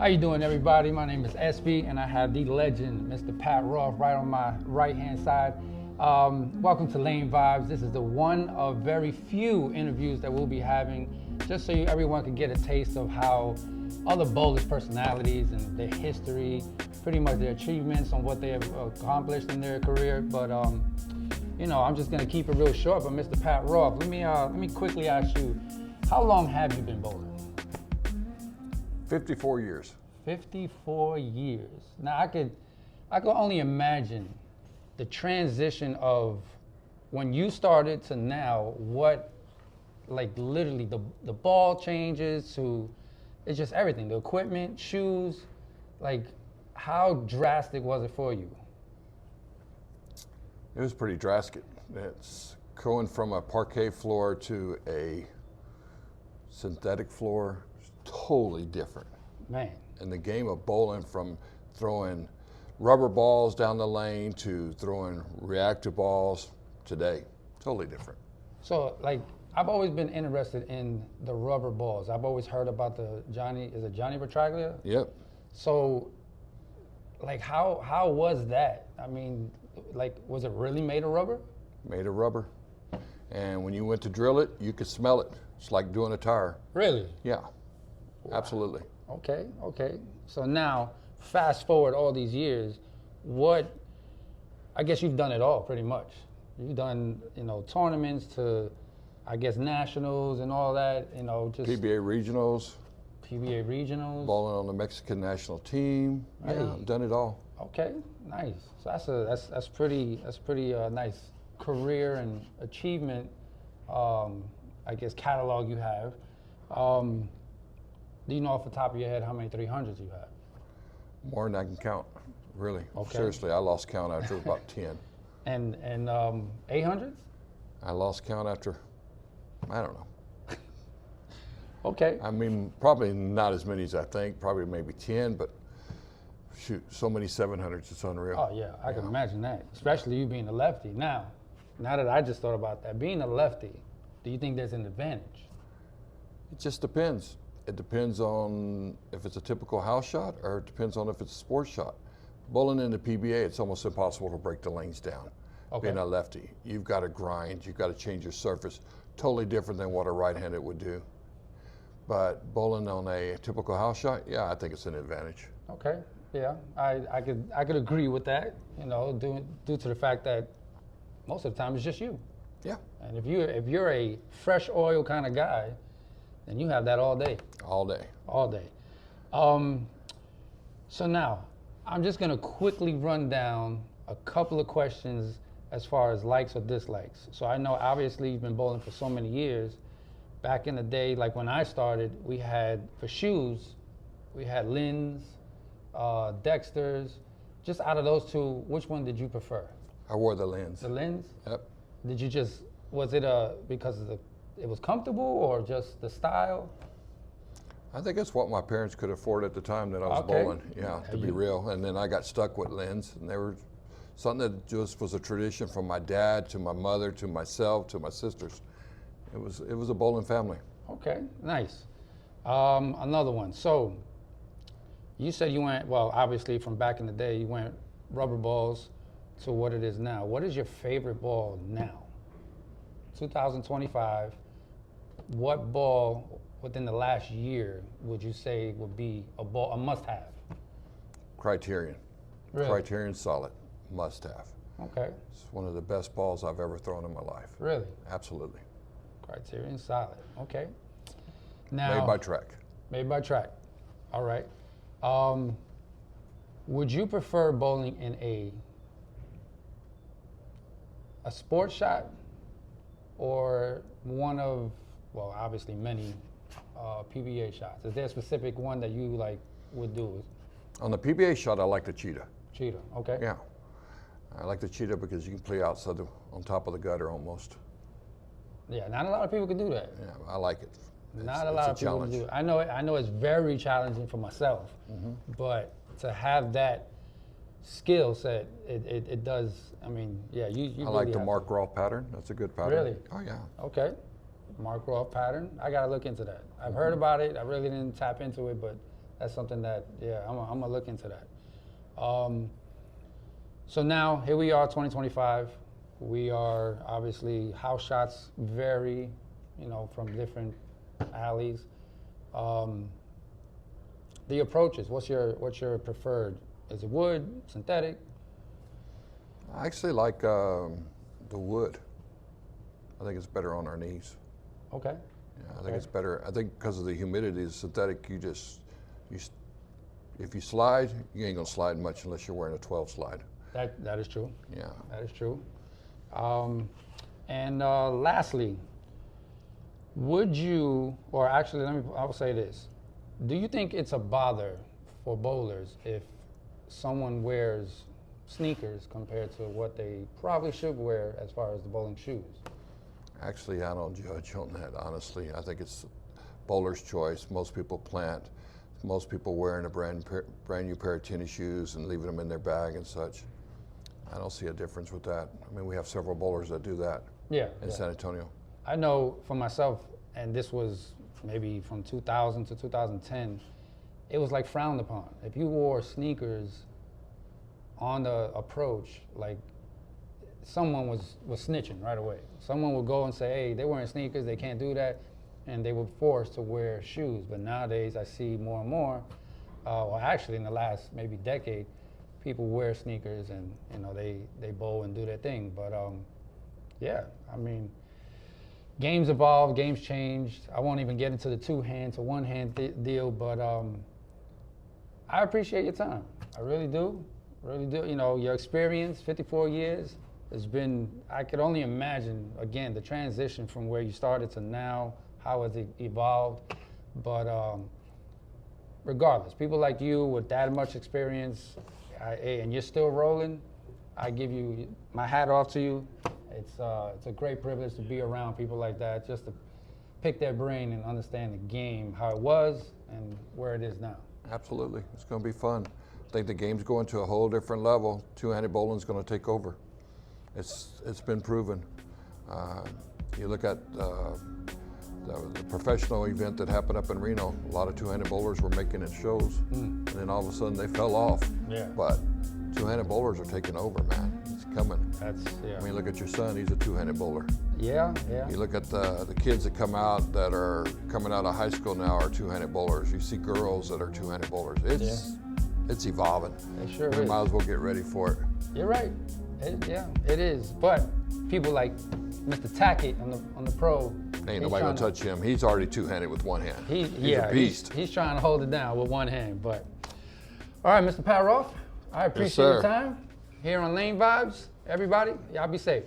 How you doing, everybody? My name is SB, and I have the legend, Mr. Pat Roth, right on my right-hand side. Welcome to Lane Vibes. This is the one of very few interviews that we'll be having, just so everyone can get a taste of how other bowlers' personalities and their history, pretty much their achievements on what they have accomplished in their career. But you know, I'm just gonna keep it real short. But Mr. Pat Roth, let me quickly ask you, how long have you been bowling? 54 years. 54 years. Now I could only imagine the transition of when you started to now, what, like literally the ball changes to, it's just everything, the equipment, shoes, like how drastic was it for you? It was pretty drastic. It's going from a parquet floor to a synthetic floor, totally different. Man. And the game of bowling, from throwing rubber balls down the lane to throwing reactive balls today, totally different. So like, I've always been interested in the rubber balls. I've always heard about the Johnny Petraglia? Yep. So like how was that? I mean, like, was it really made of rubber? Made of rubber. And when you went to drill it, you could smell it. It's like doing a tire. Really? Yeah, Wow. absolutely. Okay. So now, fast forward all these years, I guess you've done it all pretty much. You've done, tournaments to, I guess, nationals and all that, just PBA regionals. PBA regionals. Bowling on the Mexican national team. Hey. Yeah, I've done it all. Okay, nice. So that's pretty nice career and achievement, I guess, catalog you have. Do you know off the top of your head how many 300s you have? More than I can count, really. Okay. Seriously, I lost count after about 10. And 800s? I lost count after, I don't know. Okay. I mean, probably not as many as I think, probably maybe 10, but shoot, so many 700s, it's unreal. Oh yeah, I can imagine that, especially you being a lefty. Now that I just thought about that, being a lefty, do you think there's an advantage? It just depends. It depends on if it's a typical house shot, or it depends on if it's a sports shot. Bowling in the PBA, it's almost impossible to break the lanes down. Okay. Being a lefty, you've got to grind, you've got to change your surface, totally different than what a right-handed would do. But bowling on a typical house shot, yeah, I think it's an advantage. Okay, yeah, I could agree with that. Due to the fact that most of the time it's just you. Yeah. And if you're a fresh oil kind of guy, then you have that all day. All day. All day. So now, I'm just gonna quickly run down a couple of questions as far as likes or dislikes. So I know obviously you've been bowling for so many years. Back in the day, like when I started, we had, for shoes, we had Lin's, Dexter's. Just out of those two, which one did you prefer? I wore the lens. The Lin's? Yep. Did you just, was it because it was comfortable or just the style? I think it's what my parents could afford at the time that I was Okay. bowling, yeah, to be real. And then I got stuck with lens, and they were something that just was a tradition from my dad to my mother to myself to my sisters. It was a bowling family. Okay, nice. Another one. So you said you went, well, obviously from back in the day, you went rubber balls to what it is now. What is your favorite ball now? 2025, what ball within the last year would you say would be a must-have? Criterion. Really? Criterion solid, must have. Okay. It's one of the best balls I've ever thrown in my life. Really? Absolutely. Criterion solid. Okay. Now, Made by Trek. Made by Track. All right. Would you prefer bowling in a sports shot or one of, well, obviously many PBA shots? Is there a specific one that you would do? On the PBA shot, I like the cheetah. Cheetah. Okay. Yeah. I like the cheetah because you can play outside on top of the gutter almost. Yeah, not a lot of people can do that. Yeah, I like it. Not a lot of people can do it. I know it's very challenging for myself, but to have that skill set, it does. I mean, yeah, you I really like the have Mark Roth pattern. That's a good pattern. Really? Oh yeah. Okay. Mark Roth pattern. I gotta look into that. I've heard about it. I really didn't tap into it, but That's something that, I'm gonna look into that. So now here we are, 2025. We are obviously house shots vary, from different alleys. The approaches, what's your preferred? Is it wood, synthetic? I actually like the wood. I think it's better on our knees. Okay. Yeah, I think it's better. I think because of the humidity, the synthetic, if you slide, you ain't gonna slide much unless you're wearing a 12 slide. That is true. Yeah. That is true. And lastly, would you, or actually, I will say this. Do you think it's a bother for bowlers if someone wears sneakers compared to what they probably should wear as far as the bowling shoes? Actually, I don't judge on that, honestly. I think it's bowler's choice. Most people plant. Most people wearing a brand new pair of tennis shoes and leaving them in their bag and such. I don't see a difference with that. I mean, we have several bowlers that do that in San Antonio. I know for myself, and this was maybe from 2000 to 2010, it was like frowned upon. If you wore sneakers on the approach, like someone was snitching right away. Someone would go and say, hey, they're wearing sneakers, they can't do that, and they were forced to wear shoes. But nowadays I see more and more, well actually in the last maybe decade, people wear sneakers and they bowl and do their thing. But I mean, games evolve, games changed. I won't even get into the two-hand to one-hand deal, but I appreciate your time. I really do. Really do. Your experience, 54 years, has been, I could only imagine, again, the transition from where you started to now, how it's evolved. But regardless, people like you with that much experience, and you're still rolling, I give you my hat off to you. It's a great privilege to be around people like that, just to pick their brain and understand the game, how it was and where it is now. Absolutely, it's going to be fun. I think the game's going to a whole different level. Two-handed bowling's going to take over. It's been proven. You look at the professional event that happened up in Reno. A lot of two-handed bowlers were making it shows, and then all of a sudden they fell off. Yeah. But two-handed bowlers are taking over, man. It's coming. I mean, look at your son. He's a two-handed bowler. Yeah. You look at the kids that come out that are coming out of high school now are two-handed bowlers. You see girls that are two-handed bowlers. It's evolving. It sure we is. might as well get ready for it. You're right. It is. But people like Mr. Tackett on the pro. Ain't nobody gonna touch him. He's already two-handed with one hand. He's a beast. He's trying to hold it down with one hand. But all right, Mr. Pat Roth, I appreciate your time here on Lane Vibes. Everybody, y'all be safe.